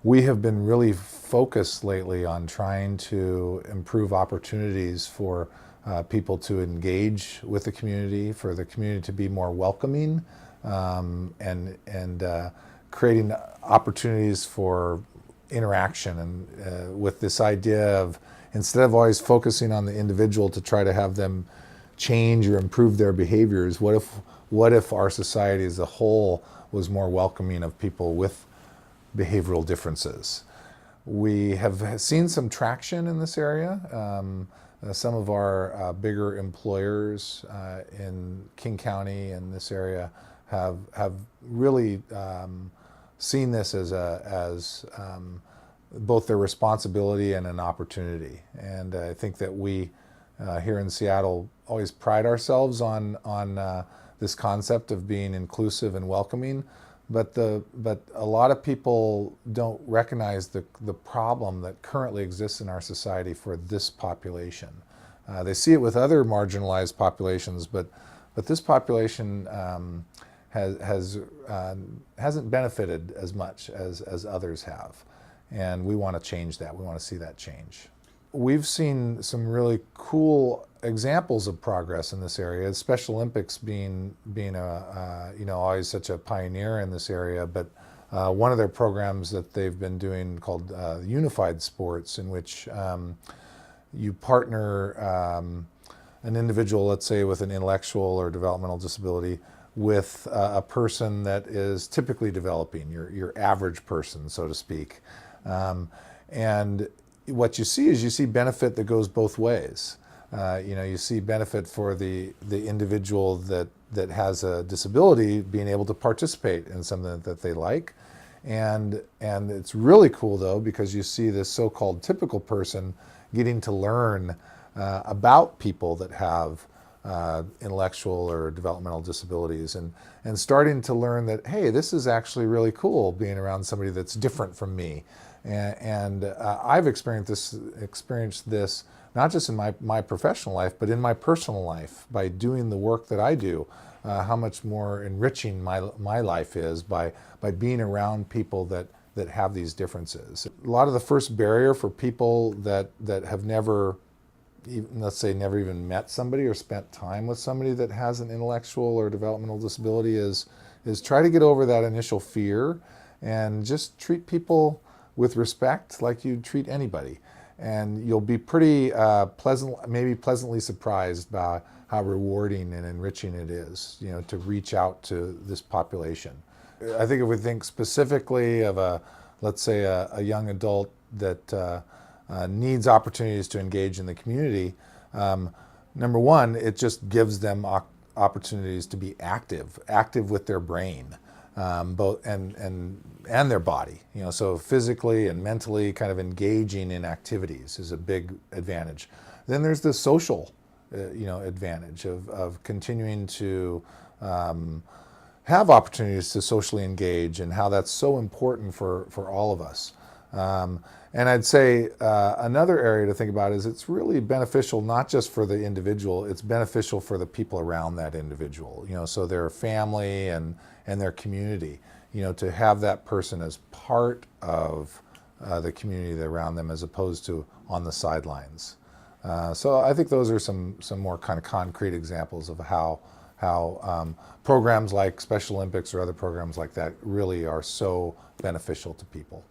we have been really focused lately on trying to improve opportunities for people to engage with the community, for the community to be more welcoming, and creating opportunities for interaction, and with this idea of, instead of always focusing on the individual to try to have them change or improve their behaviors, what if our society as a whole was more welcoming of people with behavioral differences? We have seen some traction in this area. Some of our bigger employers in King County and this area have really seen this as both their responsibility and an opportunity. And I think that we here in Seattle always pride ourselves on this concept of being inclusive and welcoming. But a lot of people don't recognize the problem that currently exists in our society for this population. They see it with other marginalized populations, but this population hasn't benefited as much as others have. And we want to change that. We want to see that change. We've seen some really cool examples of progress in this area. Special Olympics being a always such a pioneer in this area, but one of their programs that they've been doing called Unified Sports, in which you partner an individual, let's say with an intellectual or developmental disability, with a person that is typically developing, your average person, so to speak, and what you see benefit that goes both ways. You see benefit for the individual that has a disability being able to participate in something that they like. And it's really cool though, because you see this so-called typical person getting to learn about people that have intellectual or developmental disabilities, and starting to learn that, hey, this is actually really cool being around somebody that's different from me. And I've experienced this not just in my professional life, but in my personal life by doing the work that I do. How much more enriching my life is by being around people that have these differences. A lot of the first barrier for people that have never, let's say, never even met somebody or spent time with somebody that has an intellectual or developmental disability is try to get over that initial fear and just treat people with respect like you'd treat anybody. And you'll be pretty pleasantly surprised by how rewarding and enriching it is, to reach out to this population. I think if we think specifically of let's say a young adult that needs opportunities to engage in the community, number one, it just gives them opportunities to be active with their brain, both and their body. So physically and mentally kind of engaging in activities is a big advantage. Then there's the social, advantage of continuing to have opportunities to socially engage, and how that's so important for all of us. And I'd say another area to think about is it's really beneficial not just for the individual, it's beneficial for the people around that individual, so their family and their community, to have that person as part of the community around them as opposed to on the sidelines. So I think those are some more kind of concrete examples of how programs like Special Olympics or other programs like that really are so beneficial to people.